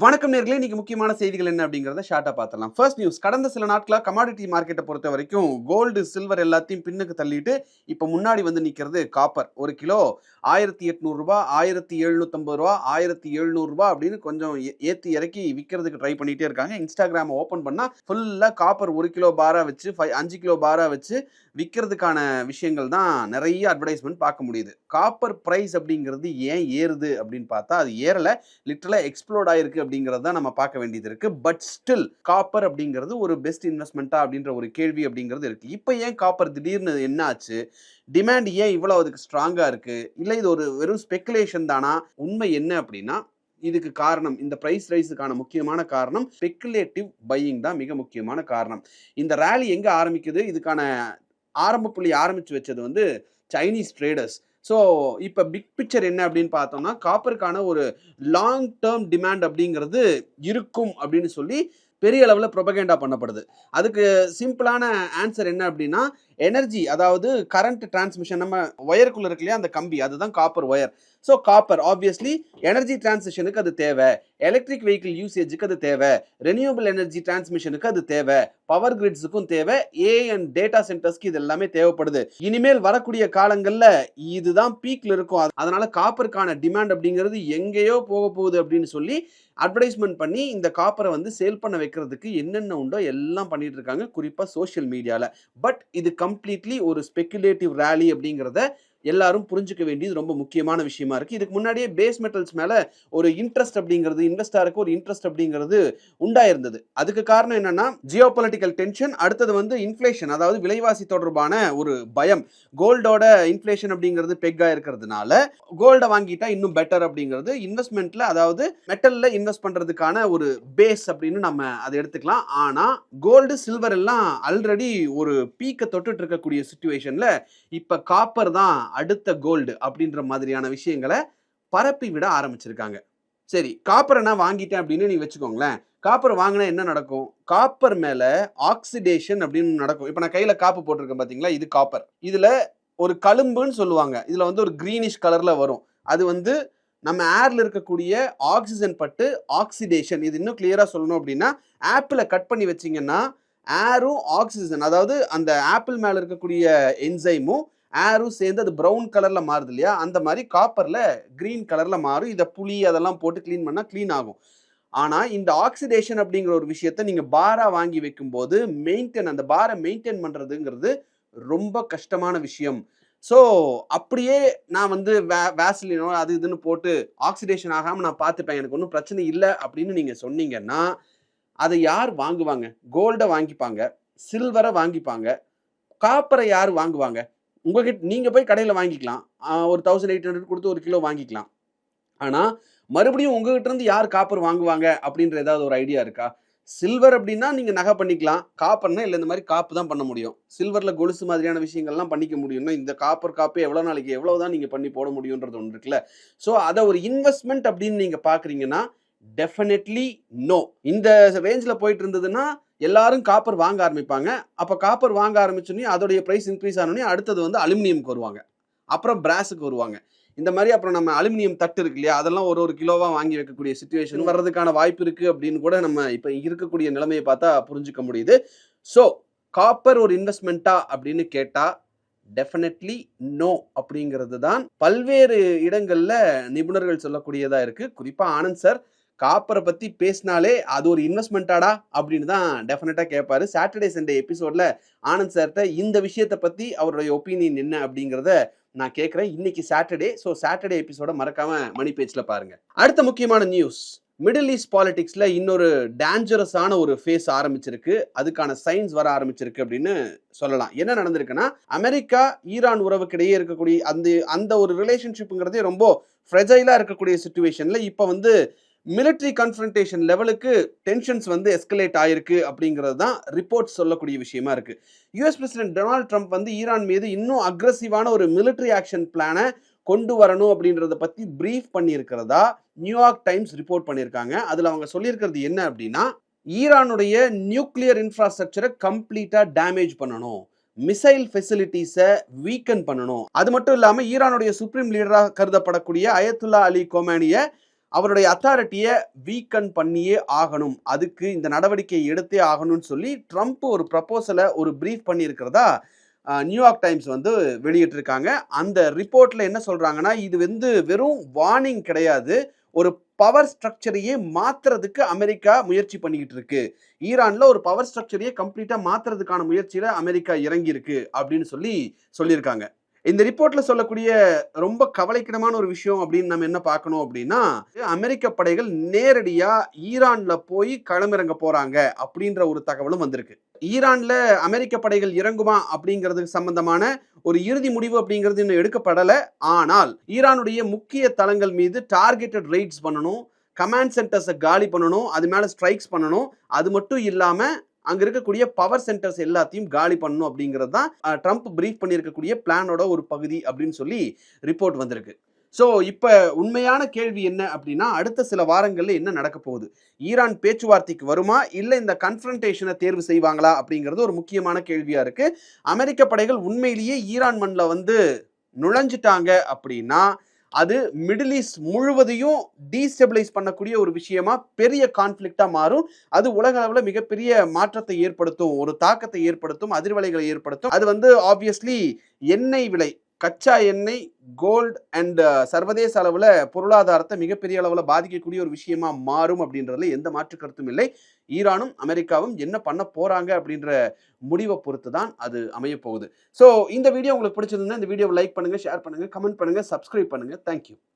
வணக்கம் நேர்களே, இன்னைக்கு முக்கியமான செய்திகள் என்ன அப்படிங்கறத ஷார்ட்டா பார்த்தலாம். ஃபர்ஸ்ட் நியூஸ், கடந்த சில நாட்களா கமாடிட்டி மார்க்கெட்டை பொறுத்த வரைக்கும் கோல்டு சில்வர் எல்லாத்தையும் பின்னுக்கு தள்ளிட்டு இப்போ முன்னாடி வந்து நிற்கிறது காப்பர். ஒரு கிலோ 1800 ரூபாய், 1750 ரூபாய், 1700 ரூபாய் அப்படின்னு கொஞ்சம் ஏற்றி இறக்கி விற்கிறதுக்கு ட்ரை பண்ணிட்டே இருக்காங்க. இன்ஸ்டாகிராம் ஓப்பன் பண்ணால் ஃபுல்லாக காப்பர் 1 கிலோ பாரா வச்சு 5 கிலோ பாரா வச்சு விற்கிறதுக்கான விஷயங்கள் தான் நிறைய அட்வர்டைஸ்மெண்ட் பார்க்க முடியுது. காப்பர் ப்ரைஸ் அப்படிங்கிறது ஏன் ஏறுது அப்படின்னு பார்த்தா அது ஏறலை, லிட்டரலாக எக்ஸ்ப்ளோர்ட் ஆயிருக்கு அப்படிங்கிறது தான் நம்ம பார்க்க வேண்டியது இருக்கு. பட் ஸ்டில் காப்பர் அப்படிங்கிறது ஒரு பெஸ்ட் இன்வெஸ்ட்மெண்ட்டா அப்படின்ற ஒரு கேள்வி அப்படிங்கிறது இருக்கு. இப்போ ஏன் காப்பர் திடீர்னு என்ன ஆச்சு, டிமாண்ட் ஏன் இவ்வளவு அதுக்கு ஸ்ட்ராங்கா இருக்கு, இல்லை இது ஒரு வெறும் ஸ்பெகுலேஷன் தானா? உண்மை என்ன அப்படின்னா இதுக்கு காரணம், இந்த பிரைஸ் ரைஸுக்கான முக்கியமான காரணம் ஸ்பெகுலேட்டிவ் பையிங் தான் மிக முக்கியமான காரணம். இந்த ரேலி எங்க ஆரம்பிக்குது, இதுக்கான ஆரம்ப புள்ளி ஆரம்பிச்சு வச்சது வந்து சைனீஸ் ட்ரேடர்ஸ். ஸோ இப்போ பிக் பிக்சர் என்ன அப்படின்னு பார்த்தோம்னா காப்பருக்கான ஒரு லாங் டேர்ம் டிமாண்ட் அப்படிங்கிறது இருக்கும் அப்படின்னு சொல்லி பெரிய அளவில் ப்ரொபகேண்டா பண்ணப்படுது. அதுக்கு சிம்பிளான ஆன்சர் என்ன அப்படின்னா எனர்ஜி, அதாவது கரண்ட் டிரான்ஸ்மிஷன், நம்ம ஒயருக்குள்ள இருக்கு இல்லையா அந்த கம்பி, அதுதான் copper wire. So copper obviously energy டிரான்ஸ்மிஷனுக்கு அது தேவை, எலக்ட்ரிக் வெஹிக்கிள் யூசேஜுக்கு அது தேவை, ரெனியூபிள் எனர்ஜி டிரான்ஸ்மிஷனுக்கு அது தேவை, பவர் கிரிட்ஸுக்கும் தேவை, அண்ட் டேட்டா சென்டர்ஸ்க்கு இது எல்லாமே தேவைப்படுது. இனிமேல் வரக்கூடிய காலங்களில் இதுதான் பீக்ல இருக்கும். அதனால காப்பருக்கான டிமாண்ட் அப்படிங்கிறது எங்கேயோ போக போகுது அப்படின்னு சொல்லி அட்வர்டைஸ்மெண்ட் பண்ணி இந்த காப்பரை வந்து சேல் பண்ண வைக்கிறதுக்கு என்னென்ன உண்டோ எல்லாம் பண்ணிட்டு இருக்காங்க, குறிப்பாக சோஷியல் மீடியாவில். பட் இது கம்ப்ளீட்லி ஒரு ஸ்பெகுலேட்டிவ் ரேலி அப்படிங்கிறத எல்லாரும் புரிஞ்சுக்க வேண்டியது ரொம்ப முக்கியமான விஷயமா இருக்கு. இதுக்கு முன்னாடியே பேஸ் மெட்டல்ஸ் மேல ஒரு இன்ட்ரெஸ்ட் அப்படிங்கிறது, இன்வெஸ்டருக்கு ஒரு இன்ட்ரெஸ்ட் அப்படிங்கிறது உண்டாயிருந்தது. அதுக்கு காரணம் என்னன்னா ஜியோ பொலிட்டிக்கல் டென்ஷன், அடுத்தது வந்து இன்ஃபிளேஷன், அதாவது விலைவாசி தொடர்பான ஒரு பயம். கோல்டோட இன்ஃபிளேஷன் அப்படிங்கிறது பெக்கா இருக்கிறதுனால கோல்டை வாங்கிட்டா இன்னும் பெட்டர் அப்படிங்கிறது இன்வெஸ்ட்மெண்ட்ல, அதாவது மெட்டல்ல இன்வெஸ்ட் பண்றதுக்கான ஒரு பேஸ் அப்படின்னு நம்ம அதை எடுத்துக்கலாம். ஆனா கோல்டு சில்வர் எல்லாம் ஆல்ரெடி ஒரு பீக்கை தொட்டுட்டு இருக்கக்கூடிய சிச்சுவேஷன்ல இப்ப காப்பர் தான் அடுத்த கோல்டு அப்படின்ற மாதிரியான விஷயங்களை பரப்பி விட ஆரம்பிச்சிருக்காங்க. சரி, காப்பரை நான் வாங்கிட்டேன் அப்படின்னு நீ வச்சுக்கோங்களேன். காப்பர் வாங்கினா என்ன நடக்கும்? காப்பர் மேல ஆக்சிடேஷன் அப்படின்னு நடக்கும். இப்ப நான் கையில காப்பு போட்டிருக்கேன் பாத்தீங்களா, இது காப்பர். இதுல ஒரு கலும்புன்னு சொல்லுவாங்க, இதுல வந்து ஒரு கிரீனிஷ் கலர்ல வரும். அது வந்து நம்ம ஏர்ல இருக்கக்கூடிய ஆக்சிஜன் பட்டு ஆக்சிடேஷன். இது இன்னும் கிளியரா சொல்லணும் அப்படின்னா ஆப்பிளை கட் பண்ணி வச்சீங்கன்னா ஏரும் ஆக்சிஜன், அதாவது அந்த ஆப்பிள் மேல இருக்கக்கூடிய என்சைமும் ஏரும் சேர்ந்து அது ப்ரௌன் கலர்ல மாறுது இல்லையா, அந்த மாதிரி காப்பர்ல கிரீன் கலர்ல மாறும். இதை புளி அதெல்லாம் போட்டு கிளீன் பண்ணா கிளீன் ஆகும். ஆனா இந்த ஆக்சிடேஷன் அப்படிங்கிற ஒரு விஷயத்த நீங்க பாரா வாங்கி வைக்கும் போது அந்த பாரை மெயின்டைன் பண்றதுங்கிறது ரொம்ப கஷ்டமான விஷயம். ஸோ அப்படியே நான் வந்து வேஸ்லினோ அது இதுன்னு போட்டு ஆக்சிடேஷன் ஆகாம நான் பார்த்துப்பேன், எனக்கு ஒன்றும் பிரச்சனை இல்லை அப்படின்னு நீங்க சொன்னீங்கன்னா அதை யார் வாங்குவாங்க? கோல்டை வாங்கிப்பாங்க, சில்வரை வாங்கிப்பாங்க, காப்பரை யார் வாங்குவாங்க? உங்ககிட்ட நீங்க போய் கடையில வாங்கிக்கலாம், ஒரு 1800 கொடுத்து ஒரு கிலோ வாங்கிக்கலாம். ஆனா மறுபடியும் உங்ககிட்ட இருந்து யார் காப்பர் வாங்குவாங்க அப்படின்ற ஏதாவது ஒரு ஐடியா இருக்கா? சில்வர் அப்படின்னா நீங்க நகை பண்ணிக்கலாம், காப்பர்னா இல்லை இந்த மாதிரி காப்பு தான் பண்ண முடியும். சில்வர்ல கொலுசு மாதிரியான விஷயங்கள்லாம் பண்ணிக்க முடியும்னா இந்த காப்பர் காப்பு எவ்வளவு நாளைக்கு எவ்வளவுதான் நீங்க பண்ணி போட முடியும்ன்றது ஒன்று இருக்குல்ல. ஸோ அதை ஒரு இன்வெஸ்ட்மெண்ட் அப்படின்னு நீங்க பாக்குறீங்கன்னா டெஃபினெட்லி நோ. இந்த ரேஞ்சில் போயிட்டு இருந்ததுன்னா எல்லாரும் காப்பர் வாங்க ஆரம்பிப்பாங்க. அப்போ காப்பர் வாங்க ஆரம்பிச்சோன்னே அதோடைய ப்ரைஸ் இன்க்ரீஸ் ஆனோடனே அடுத்தது வந்து அலுமினியம்க்கு வருவாங்க, அப்புறம் பிராஸுக்கு வருவாங்க. இந்த மாதிரி அப்புறம் நம்ம அலுமினியம் தட்டு இருக்கு இல்லையா, அதெல்லாம் ஒரு கிலோவா வாங்கி வைக்கக்கூடிய சிச்சுவேஷன் வர்றதுக்கான வாய்ப்பு இருக்கு அப்படின்னு கூட நம்ம இப்போ இருக்கக்கூடிய நிலைமையை பார்த்தா புரிஞ்சுக்க முடியுது. ஸோ காப்பர் ஒரு இன்வெஸ்ட்மெண்ட்டா அப்படின்னு கேட்டா டெஃபினெட்லி நோ அப்படிங்கிறது தான் பல்வேறு இடங்கள்ல நிபுணர்கள் சொல்லக்கூடியதா இருக்கு. குறிப்பா ஆனந்த் சார் காப்பரை பத்தி பேசினாலே அது ஒரு இன்வெஸ்ட்மெண்டாடா அப்படின்னு தான் டெஃபினட்டா கேட்பாரு. சாட்டர்டே சண்டே எபிசோட்ல ஆனந்த் சார்கிட்ட இந்த விஷயத்தை பத்தி அவருடைய ஒப்பீனியன் என்ன அப்படிங்கிறத நான் கேட்கிறேன். இன்னைக்கு சாட்டர்டே, ஸோ சாட்டர்டே எபிசோட மறக்காம மணி பேஜ்ல பாருங்க. அடுத்த முக்கியமான நியூஸ், மிடில் ஈஸ்ட் பாலிடிக்ஸ்ல இன்னொரு டேஞ்சரஸான ஒரு ஃபேஸ் ஆரம்பிச்சிருக்கு, அதுக்கான சைன்ஸ் வர ஆரம்பிச்சிருக்கு அப்படின்னு சொல்லலாம். என்ன நடந்திருக்குன்னா, அமெரிக்கா ஈரான் உறவுக்கு இடையே இருக்கக்கூடிய அந்த ஒரு ரிலேஷன்ஷிப்புங்கிறதே ரொம்ப ஃப்ரெஜைலா இருக்கக்கூடிய சிச்சுவேஷன்ல இப்போ வந்து மிலிட்டரி கன்ஃபரன்டேஷன் லெவலுக்கு டென்ஷன்ஸ் வந்து எஸ்கலேட் ஆயிருக்கு அப்படிங்கிறது தான் ரிப்போர்ட் சொல்லக்கூடிய விஷயமா இருக்கு. யுஎஸ் பிரசிடென்ட் டொனால்ட் ட்ரம்ப் வந்து ஈரான் மீது இன்னும் அக்ரெசிவான ஒரு மிலிட்டரி ஆக்ஷன் பிளானை கொண்டு வரணும் அப்படின்றத பத்தி பிரீஃப் பண்ணியிருக்கிறதா நியூயார்க் டைம்ஸ் ரிப்போர்ட் பண்ணியிருக்காங்க. அதுல அவங்க சொல்லியிருக்கிறது என்ன அப்படின்னா, ஈரானுடைய நியூக்ளியர் இன்ஃப்ராஸ்ட்ரக்சரை கம்ப்ளீட்டா டேமேஜ் பண்ணணும், மிசைல் ஃபெசிலிட்டிஸை வீக்கன் பண்ணணும். அது மட்டும் இல்லாமல் ஈரானுடைய சுப்ரீம் லீடராக கருதப்படக்கூடிய அயத்துல்லா அலி கொமேனியை அவருடைய அத்தாரிட்டியை வீக்கன் பண்ணியே ஆகணும், அதுக்கு இந்த நடவடிக்கை எடுத்தே ஆகணும்னு சொல்லி ட்ரம்ப் ஒரு ப்ரப்போசலை ஒரு பிரீஃப் பண்ணியிருக்கிறதா நியூயார்க் டைம்ஸ் வந்து வெளியிட்டிருக்காங்க. அந்த ரிப்போர்ட்ல என்ன சொல்றாங்கன்னா, இது வந்து வெறும் வார்னிங் கிடையாது, ஒரு பவர் ஸ்ட்ரக்சரையே மாத்துறதுக்கு அமெரிக்கா முயற்சி பண்ணிக்கிட்டு இருக்கு. ஈரான்ல ஒரு பவர் ஸ்ட்ரக்சரையே கம்ப்ளீட்டா மாத்துறதுக்கான முயற்சியில அமெரிக்கா இறங்கி இருக்கு அப்படின்னு சொல்லியிருக்காங்க. இந்த ரிப்போர்ட்ல சொல்லக்கூடிய ரொம்ப கவலைக்கிடமான ஒரு விஷயம் அப்படின்னு நம்ம என்ன பார்க்கணும் அப்படின்னா, அமெரிக்க படைகள் நேரடியா ஈரான்ல போய் களமிறங்க போறாங்க அப்படின்ற ஒரு தகவலும் வந்திருக்கு. ஈரான்ல அமெரிக்க படைகள் இறங்குமா அப்படிங்கிறது சம்பந்தமான ஒரு இறுதி முடிவு அப்படிங்கிறது இன்னும் எடுக்கப்படல. ஆனால் ஈரானுடைய முக்கிய தளங்கள் மீது டார்கெட்டட் ரெய்ட்ஸ் பண்ணணும், கமாண்ட் சென்டர்ஸை காலி பண்ணணும், அது மேல ஸ்ட்ரைக்ஸ் பண்ணணும். அது மட்டும் இல்லாம அங்க இருக்கக்கூடிய பவர் சென்டர்ஸ் எல்லாத்தையும் காலி பண்ணணும் அப்படிங்கிறது தான் ட்ரம்ப் பிரீஃப் பண்ணியிருக்கக்கூடிய பிளானோட ஒரு பகுதி அப்படின்னு சொல்லி ரிப்போர்ட் வந்திருக்கு. ஸோ இப்போ உண்மையான கேள்வி என்ன அப்படின்னா, அடுத்த சில வாரங்களில் என்ன நடக்க போகுது? ஈரான் பேச்சுவார்த்தைக்கு வருமா, இல்லை இந்த கன்ஃபரன்டேஷனை தேர்வு செய்வாங்களா அப்படிங்கிறது ஒரு முக்கியமான கேள்வியா இருக்கு. அமெரிக்க படைகள் உண்மையிலேயே ஈரான் மண்ணில் வந்து நுழைஞ்சிட்டாங்க அப்படின்னா, அது மிடில் ஈஸ்ட் முழுவதையும் டீஸ்டெபிலைஸ் பண்ணக்கூடிய ஒரு விஷயமா பெரிய கான்ஃப்ளிக்டா மாறும். அது உலக அளவில் மிகப்பெரிய மாற்றத்தை ஏற்படுத்தும், ஒரு தாக்கத்தை ஏற்படுத்தும், அதிர்வலைகளை ஏற்படுத்தும். அது வந்து ஆப்வியஸ்லி எண்ணெய் விலை, கச்சா எண்ணெய், கோல்டு அண்ட் சர்வதேச அளவில் பொருளாதாரத்தை மிகப்பெரிய அளவில் பாதிக்கக்கூடிய ஒரு விஷயமா மாறும் அப்படின்றதுல எந்த மாற்று கருத்தும் இல்லை. ஈரானும் அமெரிக்காவும் என்ன பண்ண போறாங்க அப்படின்ற முடிவை பொறுத்து தான் அது அமைய போகுது. ஸோ இந்த வீடியோ உங்களுக்கு பிடிச்சிருந்தா இந்த வீடியோவை லைக் பண்ணுங்க, ஷேர் பண்ணுங்க, கமெண்ட் பண்ணுங்க, சப்ஸ்கிரைப் பண்ணுங்க. தேங்க்யூ.